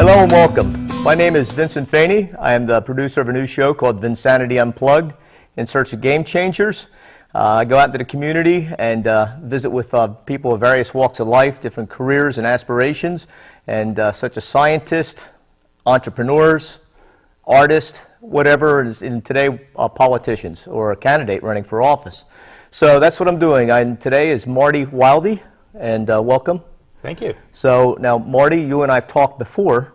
Hello and welcome. My name is Vincent Faney. I am the producer of a new show called Vinsanity Unplugged, in search of game changers. I go out into the community and visit with people of various walks of life, different careers and aspirations, and such as scientists, entrepreneurs, artists, whatever, and today politicians or a candidate running for office. So that's what I'm doing. Today is Marty Wilde, and welcome. Thank you. So now, Marty, you and I have talked before,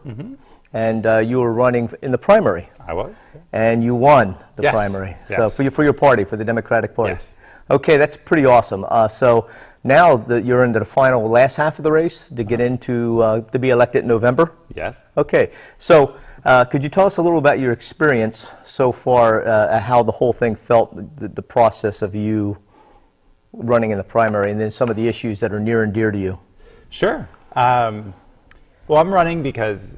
and you were running in the primary. I was. And you won the Yes. primary. Yes. So for your party, for the Democratic Party. Yes. Okay, that's pretty awesome. So now that you're into the final last half of the race to get into to be elected in November. Yes. Okay, so could you tell us a little about your experience so far, how the whole thing felt, the process of you running in the primary, and then some of the issues that are near and dear to you? Sure. Well, I'm running because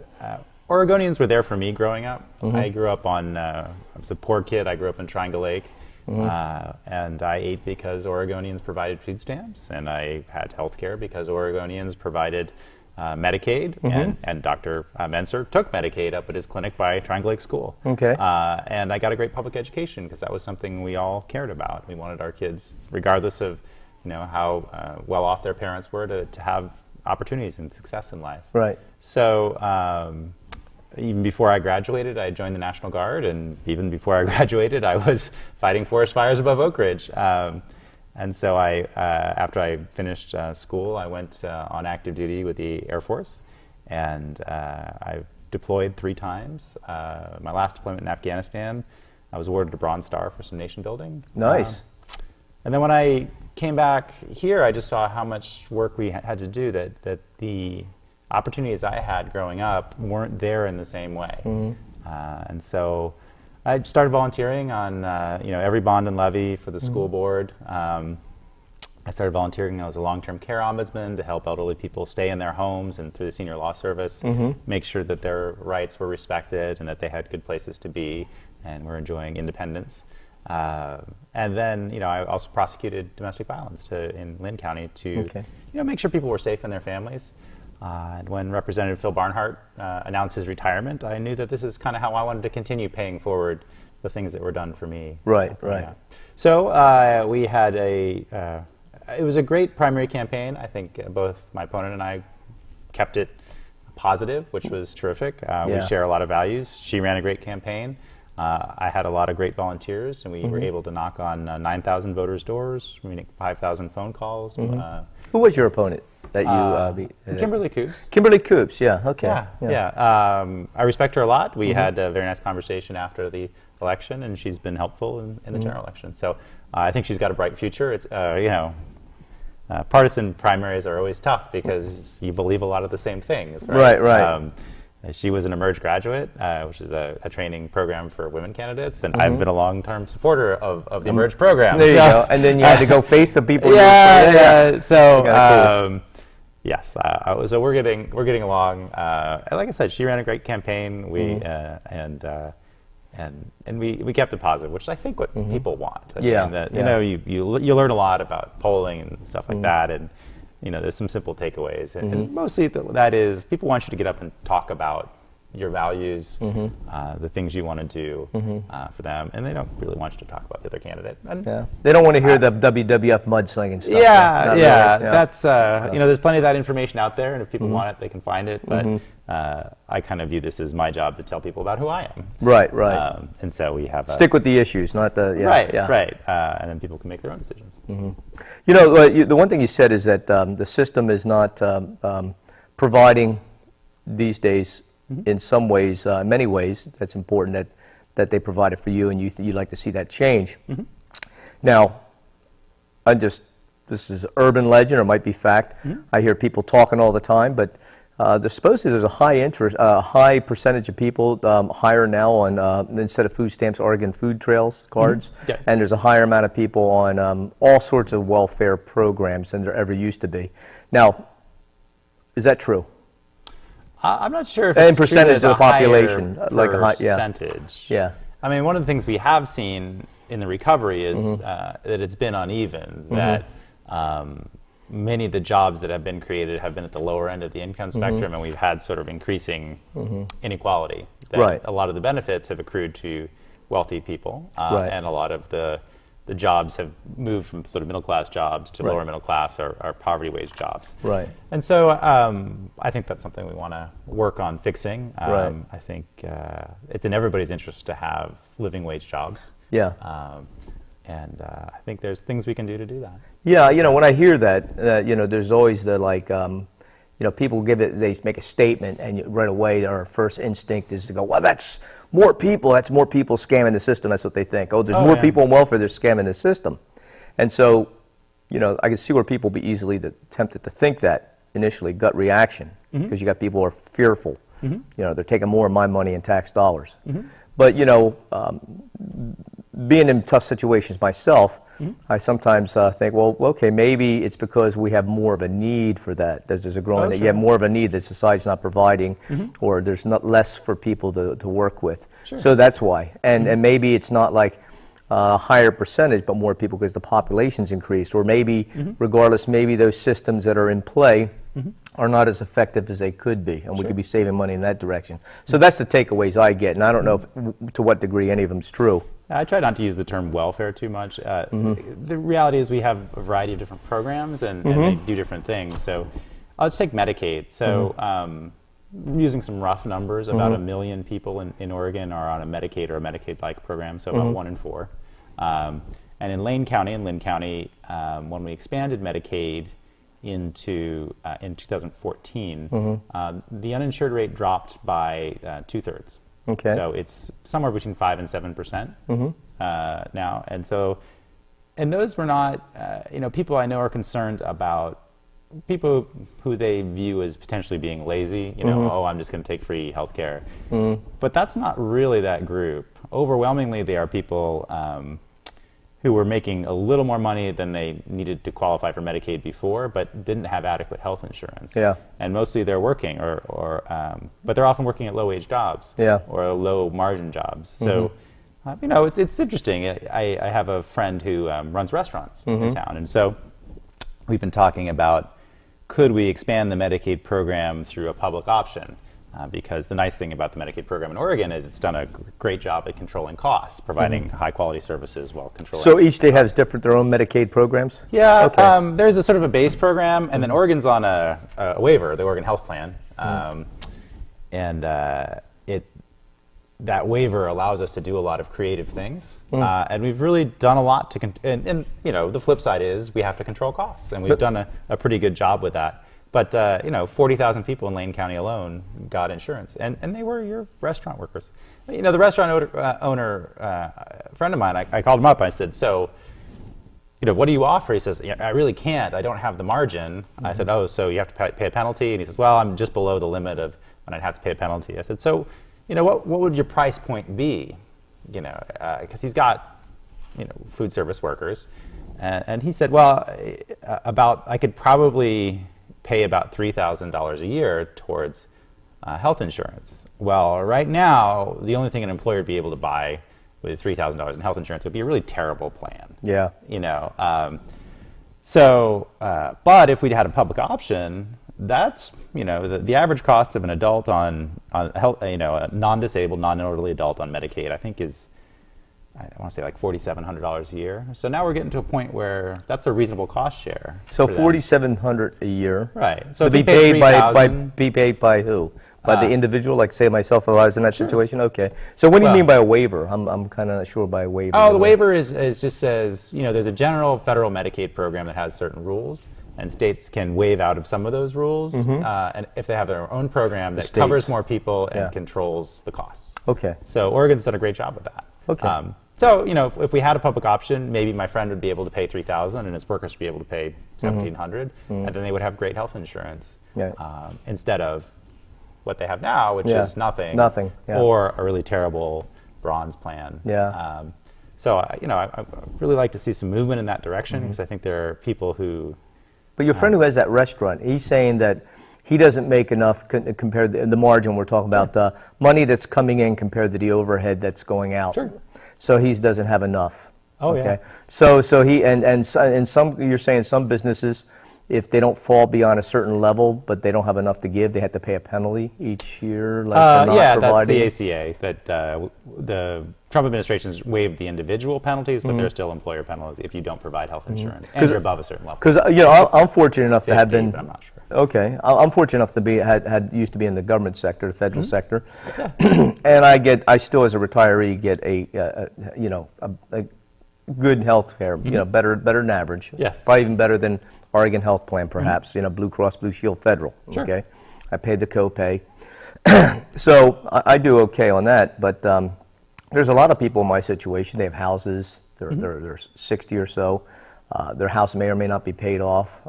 Oregonians were there for me growing up. I grew up on, I was a poor kid. I grew up in Triangle Lake. And I ate because Oregonians provided food stamps, and I had health care because Oregonians provided Medicaid, and Dr. Menser took Medicaid up at his clinic by Triangle Lake School. Okay. And I got a great public education because that was something we all cared about. We wanted our kids, regardless of how well off their parents were, to have opportunities and success in life. Right. So even before I graduated, I joined the National Guard, and even before I graduated, I was fighting forest fires above Oak Ridge. And so after I finished school, I went on active duty with the Air Force, and I deployed 3 times. My last deployment in Afghanistan, I was awarded a Bronze Star for some nation building. Nice. And then when I came back here, I just saw how much work we had to do, that the opportunities I had growing up weren't there in the same way. And so I started volunteering on every bond and levy for the school board. I started volunteering as a long-term care ombudsman to help elderly people stay in their homes, and through the senior law service, make sure that their rights were respected and that they had good places to be and were enjoying independence. And then, I also prosecuted domestic violence in Lynn County to, make sure people were safe in their families. And when Representative Phil Barnhart announced his retirement, I knew that this is kind of how I wanted to continue paying forward the things that were done for me. Right, right. So we had it was a great primary campaign. I think both my opponent and I kept it positive, which was terrific. We share a lot of values. She ran a great campaign. I had a lot of great volunteers, and we were able to knock on 9,000 voters' doors, we made 5,000 phone calls. Who was your opponent that you beat? Kimberly Coops. Kimberly Coops, yeah, okay. Yeah. I respect her a lot. We had a very nice conversation after the election, and she's been helpful in the general election. So I think she's got a bright future. It's, partisan primaries are always tough because you believe a lot of the same things, right? Right. She was an Emerge graduate, which is a training program for women candidates, and I've been a long-term supporter of the Emerge program. There you go. And then you had to go face the people. So yes, so we're getting along. Like I said, she ran a great campaign. We and we kept it positive, which I think what people want. You learn a lot about polling and stuff like that, and there's some simple takeaways, and mostly that is people want you to get up and talk about your values, the things you want to do for them, and they don't really want you to talk about the other candidate. And they don't want to hear the WWF mudslinging stuff. That's there's plenty of that information out there, and if people want it, they can find it. But I kind of view this as my job to tell people about who I am. Right. And so we have stick with the issues, not the right. And then people can make their own decisions. The one thing you said is that the system is not providing these days. In some ways, in many ways, that's important that they provide it for you, and you'd like to see that change. Now, this is urban legend, or might be fact. I hear people talking all the time, but there's a high percentage of people hire now on instead of food stamps, Oregon food trails cards, and there's a higher amount of people on all sorts of welfare programs than there ever used to be. Now, is that true? I'm not sure if it's percentage of the population, like a percentage. Yeah. I mean, one of the things we have seen in the recovery is that it's been uneven. That many of the jobs that have been created have been at the lower end of the income spectrum, and we've had sort of increasing inequality. That Right. A lot of the benefits have accrued to wealthy people, Right. and a lot of the jobs have moved from sort of middle class jobs to Right. lower middle class or poverty wage jobs. Right. And so I think that's something we want to work on fixing. Right. I think it's in everybody's interest to have living wage jobs. Yeah. And I think there's things we can do to do that. Yeah, when I hear that, there's always the people they make a statement, and right away our first instinct is to go, well, that's more people scamming the system. That's what they think. Oh, there's more people on welfare, they're scamming the system. And so, I can see where people be easily tempted to think that initially, gut reaction, because you got people who are fearful. They're taking more of my money in tax dollars. But, being in tough situations myself, I sometimes think, well, okay, maybe it's because we have more of a need for that. There's a growing, that you have more of a need that society's not providing, or there's not less for people to work with. Sure. So that's why. And maybe it's not like a higher percentage, but more people because the population's increased, or maybe, regardless, maybe those systems that are in play are not as effective as they could be, and we could be saving money in that direction. So that's the takeaways I get, and I don't know to what degree any of them's true. I try not to use the term welfare too much. The reality is we have a variety of different programs, and they do different things. So let's take Medicaid. So using some rough numbers, about 1 million people in Oregon are on a Medicaid or a Medicaid-like program, so about 1 in 4. And in Linn County, when we expanded Medicaid in 2014, the uninsured rate dropped by 2/3. Okay. So it's somewhere between 5% and 7% now, and those were not, people I know are concerned about people who they view as potentially being lazy. Oh, I'm just going to take free health care. But that's not really that group. Overwhelmingly, they are people who were making a little more money than they needed to qualify for Medicaid before, but didn't have adequate health insurance. Yeah. And mostly they're working, but they're often working at low-wage jobs or low-margin jobs. So, it's interesting. I have a friend who runs restaurants in town, and so we've been talking about, could we expand the Medicaid program through a public option? Because the nice thing about the Medicaid program in Oregon is it's done a great job at controlling costs, providing high-quality services while controlling. So each state has their own Medicaid programs? Yeah, okay. There's a sort of a base program, and then Oregon's on a waiver, the Oregon Health Plan, and that waiver allows us to do a lot of creative things, and we've really done a lot to. And the flip side is we have to control costs, and we've done a pretty good job with that. But 40,000 people in Linn County alone got insurance, and they were your restaurant workers. The restaurant owner, friend of mine, I called him up. I said, so, what do you offer? He says, I really can't. I don't have the margin. I said, oh, so you have to pay a penalty? And he says, well, I'm just below the limit of when I'd have to pay a penalty. I said, so, what would your price point be? Because he's got, food service workers, and he said, well, I could probably pay about $3,000 a year towards health insurance. Well, right now, the only thing an employer would be able to buy with $3,000 in health insurance would be a really terrible plan. Yeah. But if we'd had a public option, that's, the average cost of an adult on health, a non-disabled, non-elderly adult on Medicaid, I think is, I want to say like $4,700 a year. So now we're getting to a point where that's a reasonable cost share. So $4,700 a year. Right. So to be paid by who? By the individual, like say myself, if I was in that situation. Okay. So what do you mean by a waiver? I'm kind of not sure by a waiver. Oh, the waiver is just says there's a general federal Medicaid program that has certain rules, and states can waive out of some of those rules, and if they have their own program that covers more people and controls the costs. Okay. So Oregon's done a great job with that. Okay. So, if we had a public option, maybe my friend would be able to pay $3,000 and his workers would be able to pay $1,700, and then they would have great health insurance instead of what they have now, which is nothing, or a really terrible bronze plan. So, I really like to see some movement in that direction, because I think there are people who... But your friend who has that restaurant, he's saying that he doesn't make enough compared to the margin we're talking about, the money that's coming in compared to the overhead that's going out. Sure. So he doesn't have enough. Oh, okay. So he and some, you're saying some businesses if they don't fall beyond a certain level, but they don't have enough to give, they have to pay a penalty each year? Like for not Yeah, providing? that's the ACA. That the Trump administration's waived the individual penalties, but there are still employer penalties if you don't provide health insurance and you're above a certain level. Because I'm fortunate enough to have 50, been. but I'm not sure. Okay, I'm fortunate enough to be used to be in the government sector, the federal sector, and I still as a retiree get a good health care, better than average. Yes. Probably even better than Oregon Health Plan, perhaps. Blue Cross Blue Shield Federal. Sure. Okay, I paid the copay, so I do okay on that. But there's a lot of people in my situation. They have houses. They're 60 or so. Their house may or may not be paid off.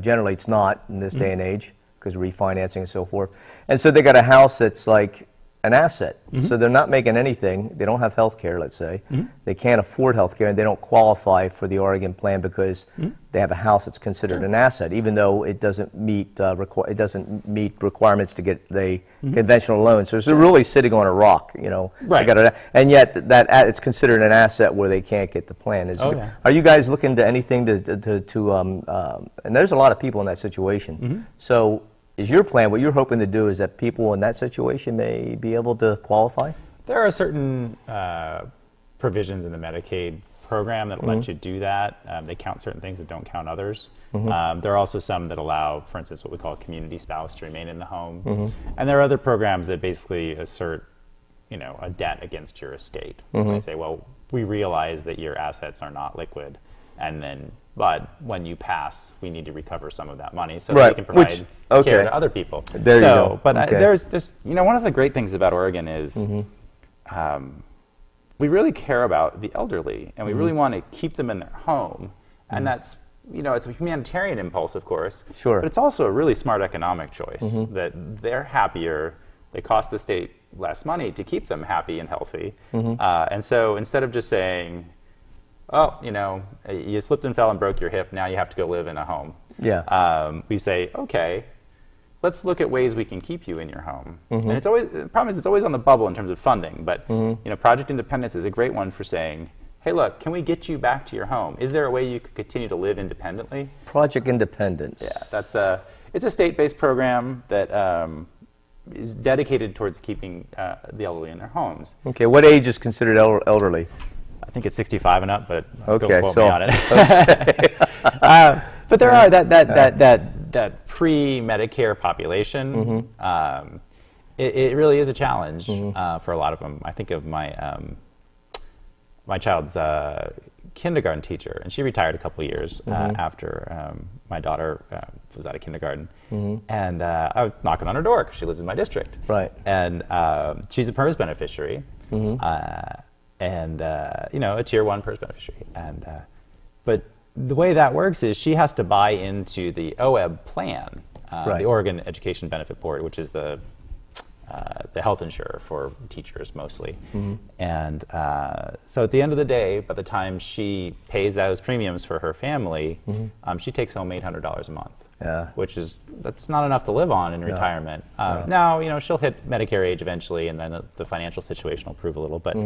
Generally it's not in this day and age because of refinancing and so forth. And so they got a house that's like an asset. So they're not making anything. They don't have health care, let's say. They can't afford health care, and they don't qualify for the Oregon plan because they have a house that's considered an asset, even though it doesn't meet requirements to get the conventional loan. So they're really sitting on a rock, Right. and yet it's considered an asset where they can't get the plan. Are you guys looking to anything and there's a lot of people in that situation. So is your plan, what you're hoping to do is that people in that situation may be able to qualify? There are certain provisions in the Medicaid program that let you do that. They count certain things that don't count others. There are also some that allow, for instance, what we call a community spouse to remain in the home. And there are other programs that basically assert, a debt against your estate. They say, well, we realize that your assets are not liquid, but when you pass, we need to recover some of that money so that we can provide care to other people. There you go. But there's one of the great things about Oregon is we really care about the elderly, and we really want to keep them in their home. And that's, it's a humanitarian impulse, of course. Sure. But it's also a really smart economic choice that they're happier. They cost the state less money to keep them happy and healthy. And so instead of just saying, oh, you slipped and fell and broke your hip, now you have to go live in a home. Yeah. We say, okay, let's look at ways we can keep you in your home. And the problem is it's always on the bubble in terms of funding, but Project Independence is a great one for saying, hey, look, can we get you back to your home? Is there a way you could continue to live independently? Project Independence. Yeah, it's a state-based program that is dedicated towards keeping the elderly in their homes. Okay, what age is considered elderly? I think it's 65 and up, but don't quote so, me on it. But there are that pre-Medicare population. It really is a challenge for a lot of them. I think of my child's kindergarten teacher, and she retired a couple of years after my daughter was out of kindergarten. And I was knocking on her door because she lives in my district. Right. And she's a PERS beneficiary. And a tier 1 PERS beneficiary. But the way that works is she has to buy into the OEB plan, the Oregon Education Benefit Board, which is the health insurer for teachers mostly. And so at the end of the day, by the time she pays those premiums for her family, she takes home $800 a month. Yeah. That's not enough to live on in retirement. Now, she'll hit Medicare age eventually, and then the financial situation will improve a little. But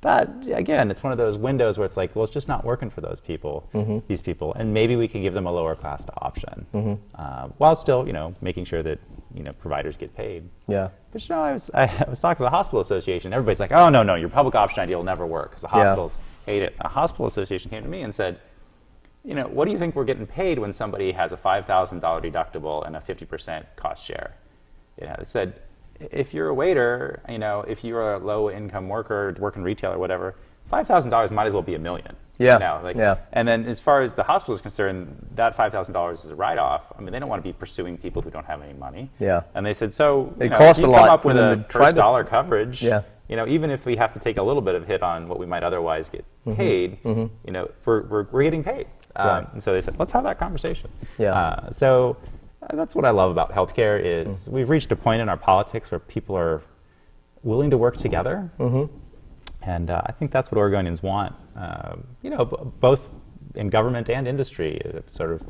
that, again, it's one of those windows where it's like, well, it's just not working for those people, these people, and maybe we can give them a lower cost option, while still, making sure that providers get paid. Yeah. But I was talking to the hospital association. Everybody's like, oh no, your public option idea will never work because the hospitals hate it. A hospital association came to me and said, what do you think we're getting paid when somebody has a $5,000 deductible and a 50% cost share? It said, if you're a waiter, if you're a low-income worker, working retail or whatever, $5,000 might as well be $1 million. Yeah. And then as far as the hospital is concerned, that $5,000 is a write-off. I mean, they don't want to be pursuing people who don't have any money. Yeah. And they said, so it costs if you a lot come up for with them a to try first dollar coverage, Yeah. Even if we have to take a little bit of hit on what we might otherwise get paid, we're getting paid. And so they said, let's have that conversation. Yeah. So that's what I love about healthcare is we've reached a point in our politics where people are willing to work together. And I think that's what Oregonians want, both in government and industry. Sort of,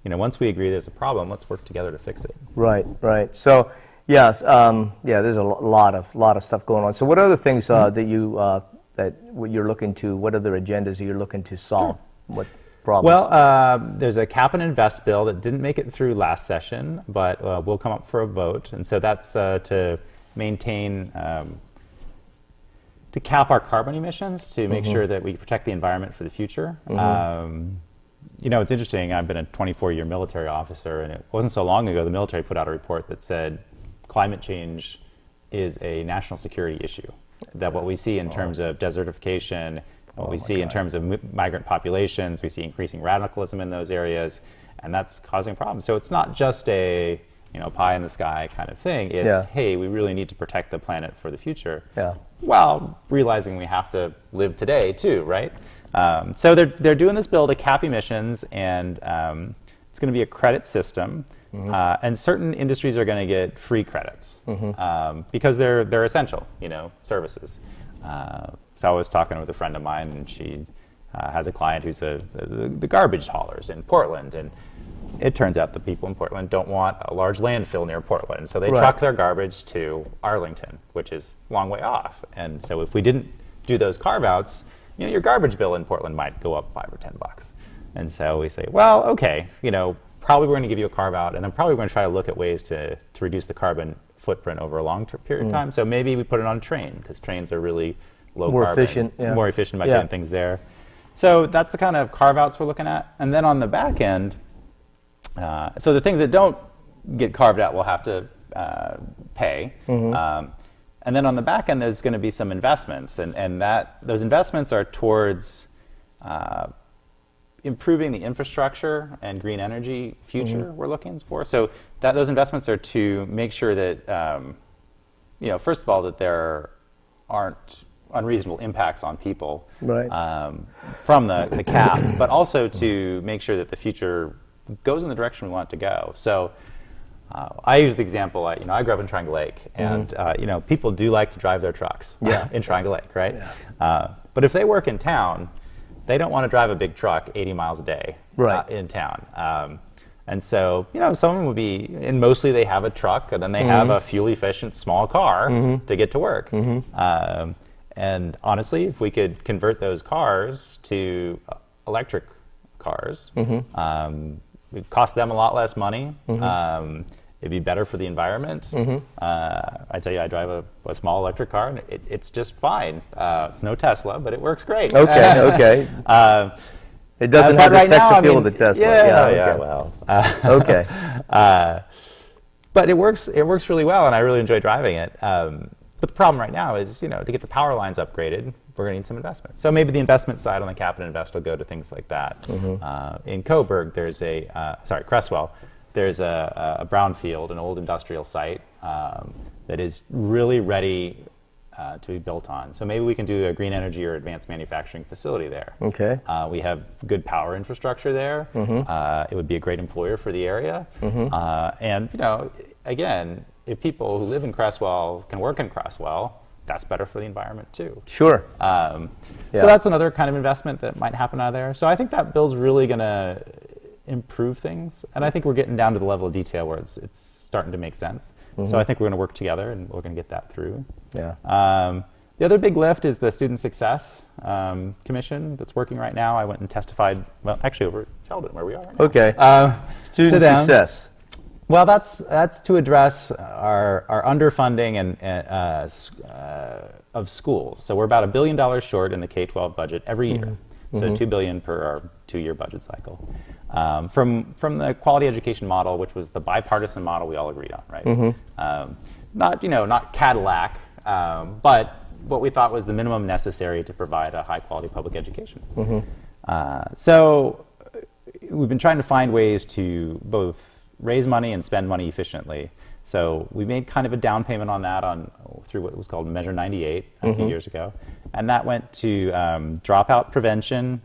once we agree there's a problem, let's work together to fix it. Right. So, yes, there's a lot of stuff going on. So, what other things that you're looking to? What other agendas are you looking to solve? problems? Well, there's a cap and invest bill that didn't make it through last session, but will come up for a vote. And so that's to maintain, to cap our carbon emissions, to make sure that we protect the environment for the future. You know, it's interesting, I've been a 24-year military officer, and it wasn't so long ago the military put out a report that said climate change is a national security issue. That what we see in terms of desertification, what we see in terms of migrant populations, we see increasing radicalism in those areas, and that's causing problems. So it's not just a, you know, pie in the sky kind of thing. It's, hey, we really need to protect the planet for the future. While realizing we have to live today too, right? So they're doing this bill to cap emissions, and it's going to be a credit system, and certain industries are going to get free credits because they're essential, you know, services. So I was talking with a friend of mine, and she has a client who's the garbage haulers in Portland, and it turns out the people in Portland don't want a large landfill near Portland, so they truck their garbage to Arlington, which is a long way off. And so if we didn't do those carve-outs, you know, your garbage bill in Portland might go up $5 or $10. And so we say, well, okay, you know, probably we're going to give you a carve-out, and then probably we're going to try to look at ways to reduce the carbon footprint over a long period of time. So maybe we put it on a train, because trains are really low carbon, more efficient about getting things there. So that's the kind of carve-outs we're looking at. And then on the back end, so the things that don't get carved out will have to pay. And then on the back end, there's going to be some investments, and those investments are towards improving the infrastructure and green energy future we're looking for. So those investments are to make sure that, you know, first of all, that there aren't unreasonable impacts on people from the cap, but also to make sure that the future goes in the direction we want it to go. So I use the example, you know, I grew up in Triangle Lake, and you know, people do like to drive their trucks in Triangle Lake, right? But if they work in town, they don't want to drive a big truck 80 miles a day in town. And so, you know, some of them would be, and mostly they have a truck, and then they have a fuel-efficient small car to get to work. And honestly, if we could convert those cars to electric cars, it'd cost them a lot less money. It'd be better for the environment. I tell you, I drive a small electric car, and it's just fine. It's no Tesla, but it works great. Okay. It doesn't have the sex appeal of the Tesla. But it works really well, and I really enjoy driving it. But the problem right now is, you know, to get the power lines upgraded, we're going to need some investment. So maybe the investment side on the cap and invest will go to things like that. In Coburg, there's Cresswell, there's a brownfield, an old industrial site that is really ready to be built on. So maybe we can do a green energy or advanced manufacturing facility there. We have good power infrastructure there. It would be a great employer for the area. And, you know, again, if people who live in Cresswell can work in Cresswell, that's better for the environment too. So that's another kind of investment that might happen out of there. So I think that bill's really going to improve things, and I think we're getting down to the level of detail where it's starting to make sense. So I think we're going to work together, and we're going to get that through. The other big lift is the Student Success Commission that's working right now. I went and testified, well, actually over at Sheldon, where we are right now. Student Success. Well, that's to address our underfunding of schools. So we're about $1 billion short in the K-12 budget every year. So $2 billion per our 2-year budget cycle. From the quality education model, which was the bipartisan model we all agreed on, right? Not Cadillac, but what we thought was the minimum necessary to provide a high-quality public education. So we've been trying to find ways to both raise money and spend money efficiently. So we made kind of a down payment on that through what was called Measure 98 a few years ago. And that went to dropout prevention,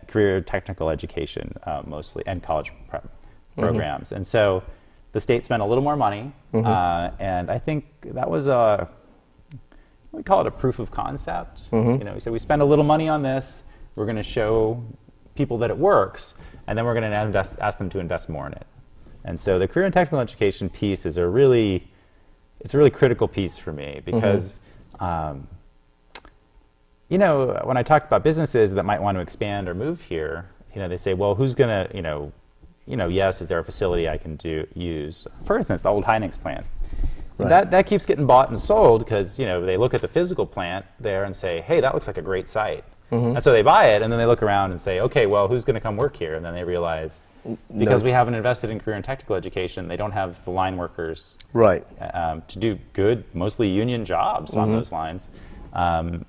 career technical education mostly, and college prep programs. And so the state spent a little more money, and I think that was we call it a proof of concept. You know, we said we spend a little money on this, we're going to show people that it works, and then we're going to ask them to invest more in it. And so the career and technical education piece is a really critical piece for me, because you know, when I talk about businesses that might want to expand or move here, they say, well, who's gonna, yes, is there a facility I can use? For instance, the old Hynix plant. Right. That keeps getting bought and sold because they look at the physical plant there and say, hey, that looks like a great site. And so they buy it, and then they look around and say, okay, well, who's going to come work here? And then they realize, because we haven't invested in career and technical education, they don't have the line workers Right. To do good, mostly union jobs on those lines. And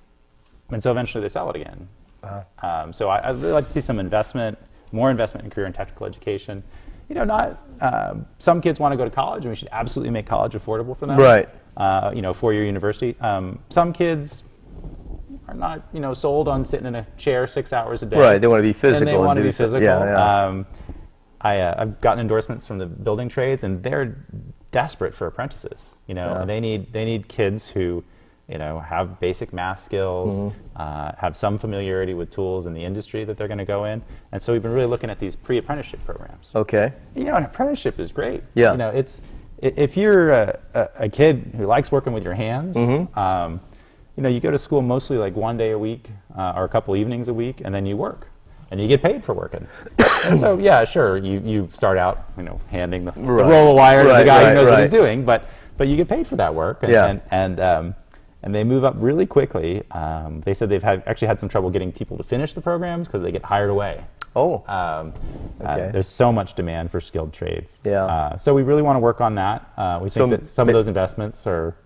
so eventually they sell it again. So I'd really like to see some more investment in career and technical education. Some kids want to go to college, and we should absolutely make college affordable for them. Right. 4-year university. Some kids are not, sold on sitting in a chair 6 hours a day. Right. They want to be physical. And they want to be physical. Yeah. I've gotten endorsements from the building trades, and they're desperate for apprentices. And they need kids who, have basic math skills, have some familiarity with tools in the industry that they're going to go in. And so we've been really looking at these pre-apprenticeship programs. Okay. An apprenticeship is great. Yeah. If you're a kid who likes working with your hands, you go to school mostly like 1 day a week or a couple evenings a week, and then you work. And you get paid for working. And so, yeah, sure, you start out, handing the roll of wire to the guy who knows what he's doing, but you get paid for that work. And they move up really quickly. They said they've actually had some trouble getting people to finish the programs because they get hired away. Oh. Okay. There's so much demand for skilled trades. Yeah. So we really want to work on that. We think that some of those investments are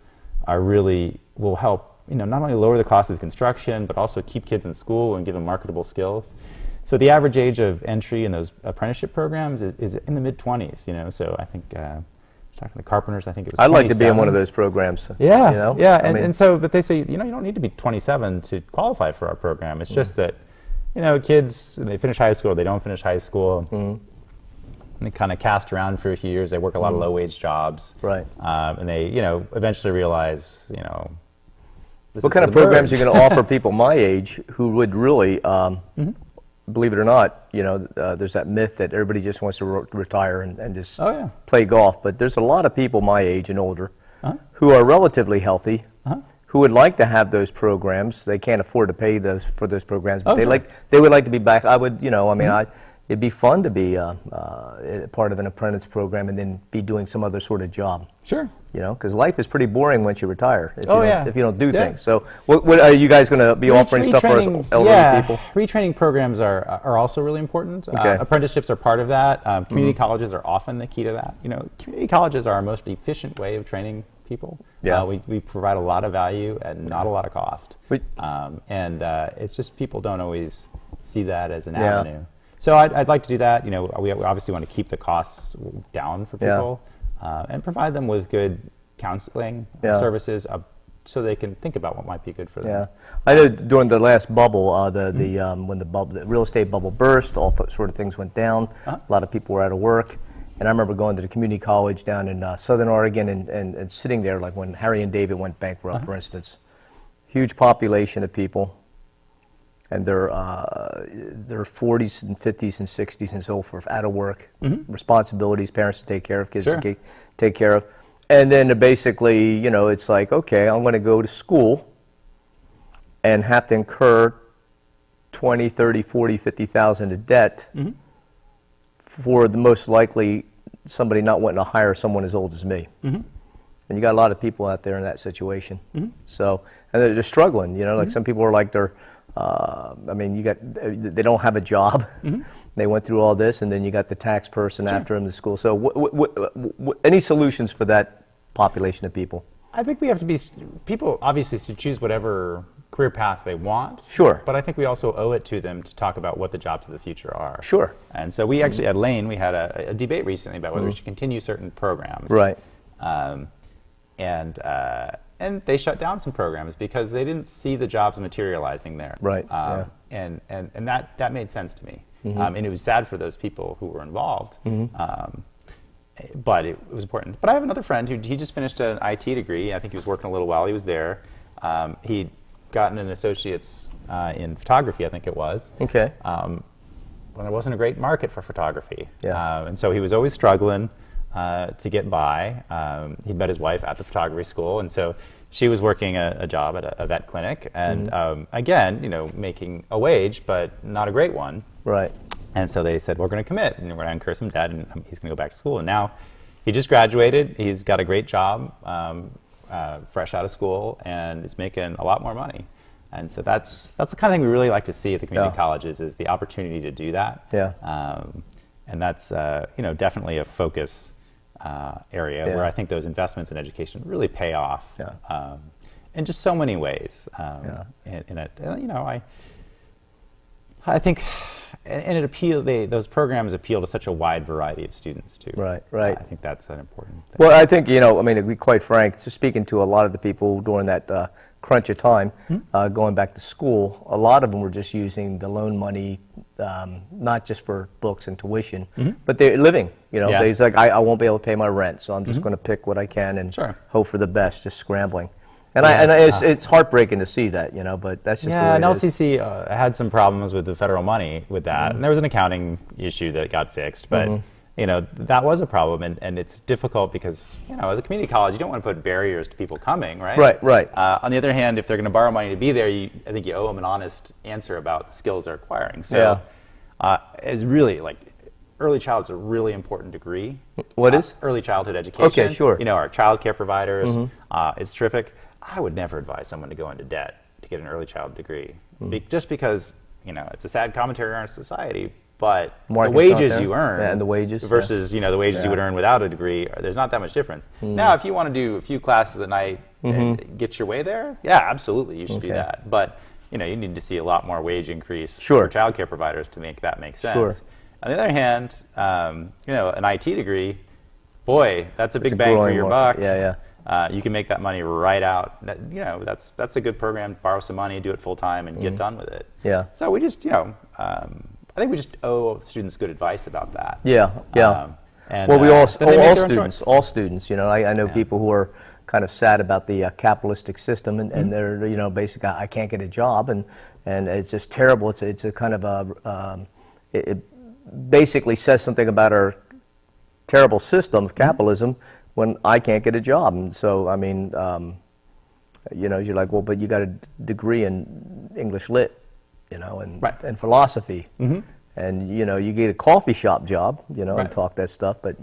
really will help. Not only lower the cost of construction, but also keep kids in school and give them marketable skills. So the average age of entry in those apprenticeship programs is in the mid-20s. So I think talking to carpenters, I think it was. I'd like to be in one of those programs. Yeah, but they say you don't need to be 27 to qualify for our program. It's just that kids, they finish high school, they don't finish high school. And they kind of cast around for a few years. They work a lot of low-wage jobs. Right. And they eventually realize what kind of programs are you going to offer people my age who would really, believe it or not, there's that myth that everybody just wants to retire and just play golf. But there's a lot of people my age and older who are relatively healthy, who would like to have those programs. They can't afford to pay for those programs, but they would like to be back. I would, it'd be fun to be part of an apprentice program and then be doing some other sort of job. Sure. Because life is pretty boring once you retire if you don't do things. So what are you guys going to be offering stuff for us elderly people? Retraining programs are also really important. Okay. Apprenticeships are part of that. Community colleges are often the key to that. Community colleges are our most efficient way of training people. Yeah. We provide a lot of value at not a lot of cost. It's just people don't always see that as an avenue. So I'd like to do that. We obviously want to keep the costs down for people and provide them with good counseling services so they can think about what might be good for them. Yeah, I know during the last bubble, when the real estate bubble burst, all sort of things went down. A lot of people were out of work. And I remember going to the community college down in Southern Oregon and sitting there, like when Harry and David went bankrupt, for instance. Huge population of people. And they're 40s and 50s and 60s and so forth, out of work, responsibilities, parents to take care of, kids to take care of. And then basically, it's like, okay, I'm going to go to school and have to incur 20, 30, 40, 50,000 of debt for the most likely somebody not wanting to hire someone as old as me. And you got a lot of people out there in that situation. So, and they're just struggling, like some people are like they don't have a job. They went through all this, and then you got the tax person after them to school. So any solutions for that population of people? I think we have to be, people obviously should choose whatever career path they want. Sure. But I think we also owe it to them to talk about what the jobs of the future are. Sure. And so we actually, at Lane, we had a debate recently about whether we should continue certain programs. Right. And they shut down some programs because they didn't see the jobs materializing there. Right. And that made sense to me. And it was sad for those people who were involved. But it was important. But I have another friend he just finished an IT degree. I think he was working a little while he was there. He'd gotten an associate's in photography, I think it was. Okay. When there wasn't a great market for photography. Yeah. And so he was always struggling to get by. He'd met his wife at the photography school, and so she was working a job at a vet clinic, and again, making a wage, but not a great one. Right. And so they said, we're going to commit, and we're going to incur some debt, and he's going to go back to school. And now he just graduated. He's got a great job, fresh out of school, and is making a lot more money. And so that's the kind of thing we really like to see at the community colleges, is the opportunity to do that. Yeah. And that's definitely a focus area where I think those investments in education really pay off in just so many ways. I think, and those programs appeal to such a wide variety of students too. Right. I think that's an important thing. Well, I think, I mean, to be quite frank, just speaking to a lot of the people during that crunch of time, going back to school, a lot of them were just using the loan money, not just for books and tuition, but they're living. It's like, I won't be able to pay my rent, so I'm just going to pick what I can and hope for the best, just scrambling. And it's heartbreaking to see that, but that's just the way it is. LCC had some problems with the federal money with that, and there was an accounting issue that got fixed, but that was a problem, and it's difficult because, as a community college, you don't want to put barriers to people coming, right? Right. On the other hand, if they're going to borrow money to be there, I think you owe them an honest answer about the skills they're acquiring. So it's really, early childhood's a really important degree. What is? Early childhood education. Okay, sure. Our child care providers, it's terrific. I would never advise someone to go into debt to get an early child degree, just because, it's a sad commentary on our society, but the wages you earn and the wages versus, the wages you would earn without a degree, there's not that much difference. Now, if you want to do a few classes at night and get your way there, absolutely, you should do that. But, you need to see a lot more wage increase for child care providers to make that make sense. On the other hand, an IT degree, boy, that's a big bang for your buck. You can make that money right out. That's a good program. Borrow some money, do it full time, and get done with it. So we just, I think we just owe students good advice about that. And well, we all students. I know people who are kind of sad about the capitalistic system, and they're, basically, I can't get a job, and it's just terrible. It's a kind of it basically says something about our terrible system of capitalism when I can't get a job. And so, I mean, you're like, well, but you got a degree in English lit, and philosophy. And, you get a coffee shop job, and talk that stuff, but,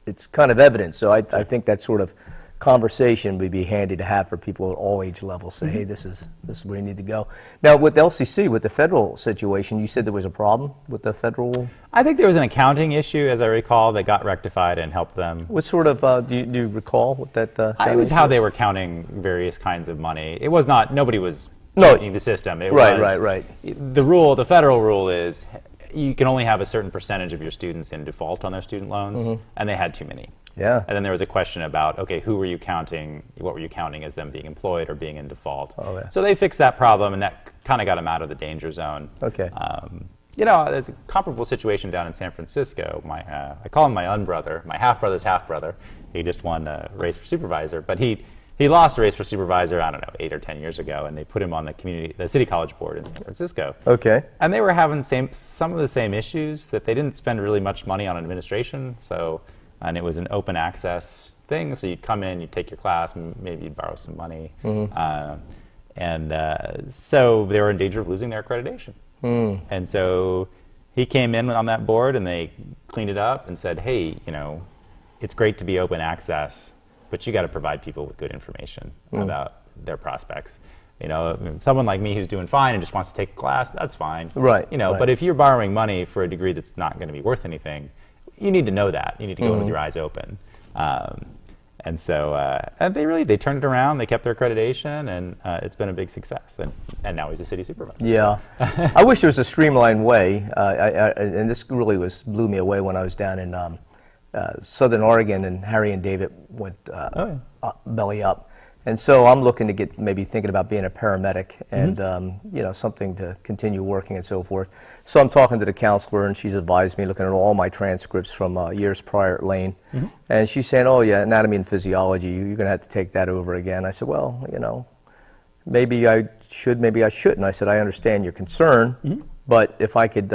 it's kind of evident. So I think that sort of conversation would be handy to have for people at all age levels. Say, hey, this is where you need to go. Now, with LCC, with the federal situation, you said there was a problem with the federal? I think there was an accounting issue, as I recall, that got rectified and helped them. What sort of, do you recall what that? It was how they were counting various kinds of money. It was not, nobody was changing the system. It was, the federal rule is you can only have a certain percentage of your students in default on their student loans, and they had too many. And then there was a question about, okay, who were you counting, what were you counting as them being employed or being in default? So they fixed that problem, and that kind of got them out of the danger zone. There's a comparable situation down in San Francisco. I call him my unbrother, my half-brother's half-brother. He just won a race for supervisor, but he lost a race for supervisor, I don't know, 8 or 10 years ago, and they put him on the city college board in San Francisco. And they were having some of the same issues, that they didn't spend really much money on administration, and it was an open access thing, so you'd come in, you'd take your class, maybe you'd borrow some money. So they were in danger of losing their accreditation. And so he came in on that board, and they cleaned it up and said, hey, it's great to be open access, but you got to provide people with good information about their prospects. Someone like me who's doing fine and just wants to take a class, that's fine. But if you're borrowing money for a degree that's not going to be worth anything, you need to know that. You need to go in with your eyes open. And so and they turned it around. They kept their accreditation, and it's been a big success. And now he's a city supervisor. I wish there was a streamlined way. And this really blew me away when I was down in Southern Oregon, and Harry and David went belly up. And so I'm looking to get, maybe thinking about being a paramedic and, something to continue working and so forth. So I'm talking to the counselor, and she's advised me, looking at all my transcripts from years prior at Lane. And she's saying, oh, yeah, anatomy and physiology, you're going to have to take that over again. I said, well, maybe I should, maybe I shouldn't. I said, I understand your concern, but if I could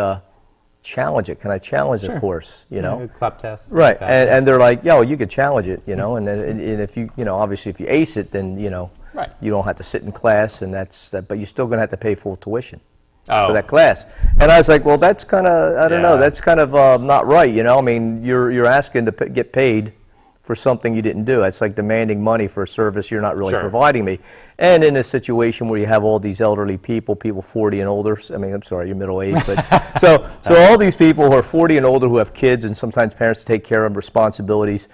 challenge it, can I challenge the course, Club test. And they're like, you could challenge it, and if you, obviously if you ace it, then, you don't have to sit in class, and but you're still going to have to pay full tuition. for that class. And I was like, well, that's kind of, I don't know, that's kind of not right, you know? I mean, you're asking to get paid for something you didn't do. It's like demanding money for a service you're not really providing me. And in a situation where you have all these elderly people 40 and older, I mean, I'm sorry, you're middle-aged, but so all these people who are 40 and older who have kids and sometimes parents to take care of, responsibilities,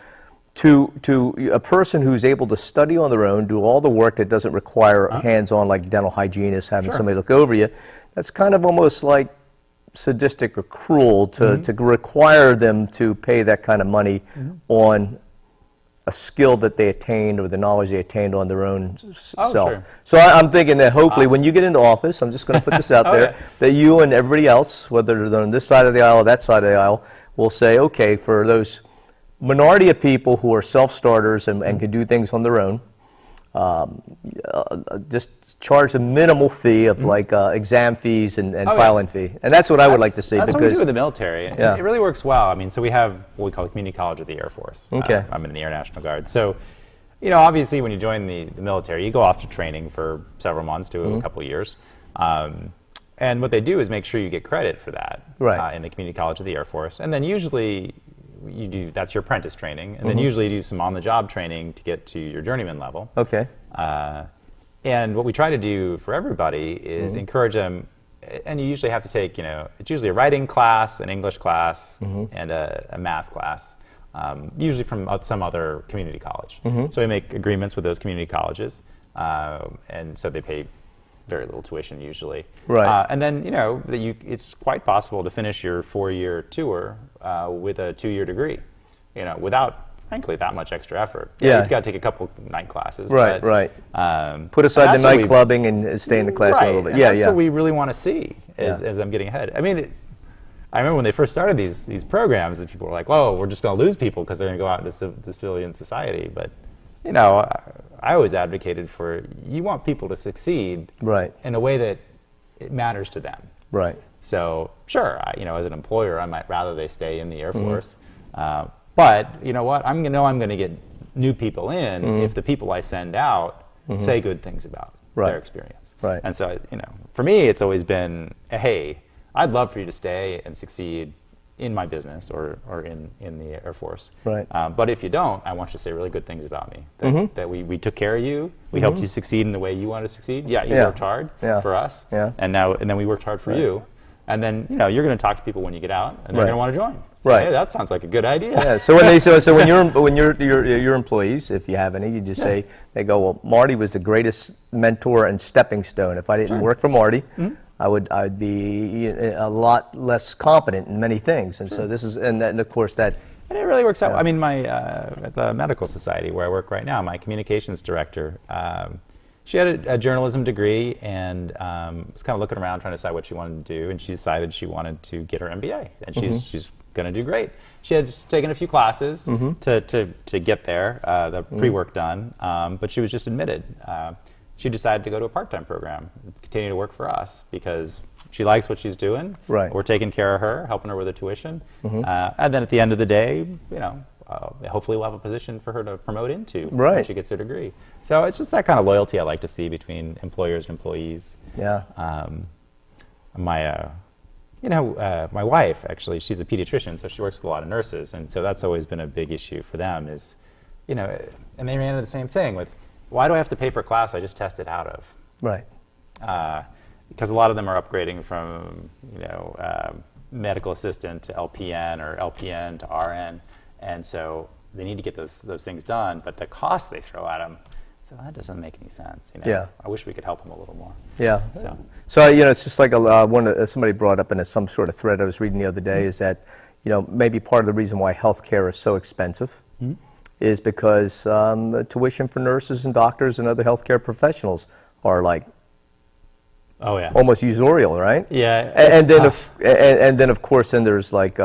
to a person who's able to study on their own, do all the work that doesn't require hands-on, like dental hygienists, having somebody look over you, that's kind of almost like sadistic or cruel to require them to pay that kind of money on a skill that they attained or the knowledge they attained on their own self. Sure. So I'm thinking that hopefully when you get into office, I'm just going to put this out there, that you and everybody else, whether they're on this side of the aisle or that side of the aisle, will say, okay, for those minority of people who are self-starters and can do things on their own, just charge a minimal fee of like exam fees and filing fee. And that's what I would like to see. That's what we do with the military. It really works well. I mean, so we have what we call the Community College of the Air Force. Okay. I'm in the Air National Guard. So, you know, obviously when you join the military, you go off to training for several months to a couple of years. And what they do is make sure you get credit for that in the Community College of the Air Force. And then usually you do, that's your apprentice training. And then usually you do some on-the-job training to get to your journeyman level. Okay. And what we try to do for everybody is encourage them, and you usually have to take, you know, it's usually a writing class, an English class, and a math class, usually from some other community college. So we make agreements with those community colleges, and so they pay very little tuition usually. Right. And then, you know, it's quite possible to finish your 4-year tour with a 2-year degree, you know, without frankly that much extra effort. You've got to take a couple night classes. Right, but, put aside the night clubbing and stay in the class a little bit. That's what we really want to see as I'm getting ahead. I mean, I remember when they first started these programs, that people were like, "Whoa, we're just going to lose people because they're going to go out into the civilian society." But you know, I always advocated for, you want people to succeed in a way that it matters to them. Right. So sure, you know, as an employer, I might rather they stay in the Air Force. But you know what? I'm going to get new people in if the people I send out say good things about their experience. Right. And so, you know, for me, it's always been, hey, I'd love for you to stay and succeed in my business or in the Air Force. Right. But if you don't, I want you to say really good things about me. That we took care of you. We helped you succeed in the way you wanted to succeed. Yeah, you worked hard for us. Yeah. And then we worked hard for you. And then, you know, you're going to talk to people when you get out, and they're going to want to join. So, hey, that sounds like a good idea. Yeah. So when your employees, if you have any, you just say, they go, well, Marty was the greatest mentor and stepping stone. If I didn't work for Marty, I'd be a lot less competent in many things. And so this is, and of course that. And it really works out. I mean, at the medical society where I work right now, my communications director, she had a journalism degree and was kind of looking around trying to decide what she wanted to do, and she decided she wanted to get her MBA, and she's going to do great. She had just taken a few classes to get there, the pre-work done, but she was just admitted. She decided to go to a part-time program, continue to work for us because she likes what she's doing. Right. We're taking care of her, helping her with the tuition, and then at the end of the day, you know, hopefully we'll have a position for her to promote into when she gets her degree. So it's just that kind of loyalty I like to see between employers and employees. Yeah. My wife, actually, she's a pediatrician, so she works with a lot of nurses, and so that's always been a big issue for them is, you know, and they ran into the same thing with, why do I have to pay for a class I just tested out of? Right. Because a lot of them are upgrading from, you know, medical assistant to LPN or LPN to RN. And so they need to get those things done, but the cost they throw at them, so that doesn't make any sense. You know? Yeah. I wish we could help them a little more. Yeah. So you know, it's just like somebody brought up in some sort of thread I was reading the other day is that, you know, maybe part of the reason why healthcare is so expensive is because the tuition for nurses and doctors and other healthcare professionals are like almost usurial, right? Yeah. And then of course there's like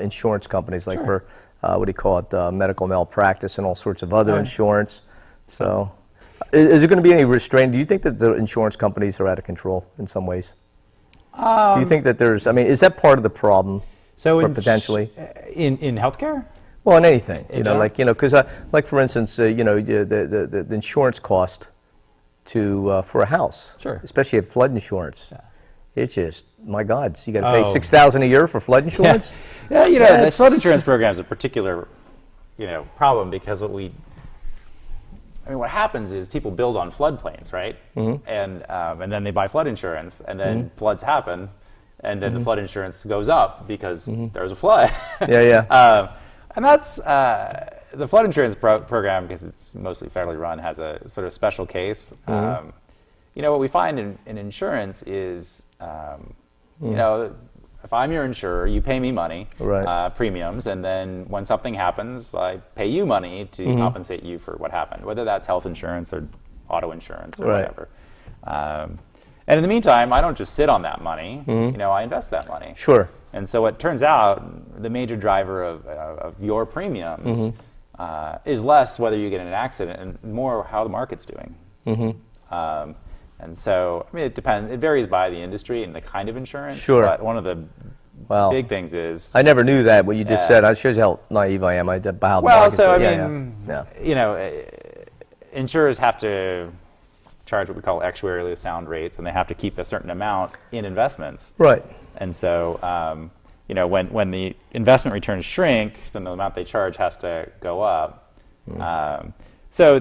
insurance companies like for what do you call it, medical malpractice and all sorts of other insurance. So is there going to be any restraint? Do you think that the insurance companies are out of control in some ways? Do you think that there's, I mean, is that part of the problem? So potentially in healthcare? Well, in anything, you know, like, you know, because like for instance, you know, the insurance cost for a house, especially if flood insurance, it's just, my God, so you got to pay Oh. $6,000 a year for flood insurance? Yeah, you know, the That's- flood insurance program is a particular, problem because what happens is people build on floodplains, right? And then they buy flood insurance, and then floods happen, and then the flood insurance goes up because there's a flood. Yeah. And that's the flood insurance program, because it's mostly federally run, has a sort of special case. What we find in insurance is, if I'm your insurer, you pay me money, Right. premiums, and then when something happens, I pay you money to compensate you for what happened, whether that's health insurance or auto insurance or Right. whatever. And in the meantime, I don't just sit on that money. I invest that money. Sure. And so it turns out the major driver of your premiums is less whether you get in an accident and more how the market's doing. And so, it depends. It varies by the industry and the kind of insurance. Sure. But one of the Well, big things is... I never knew that, what you just Yeah. said. It shows how naive I am. About how the Well, market's so, doing. Yeah. Insurers have to charge what we call actuarially sound rates, and they have to keep a certain amount in investments. Right. And so, when the investment returns shrink, then the amount they charge has to go up. So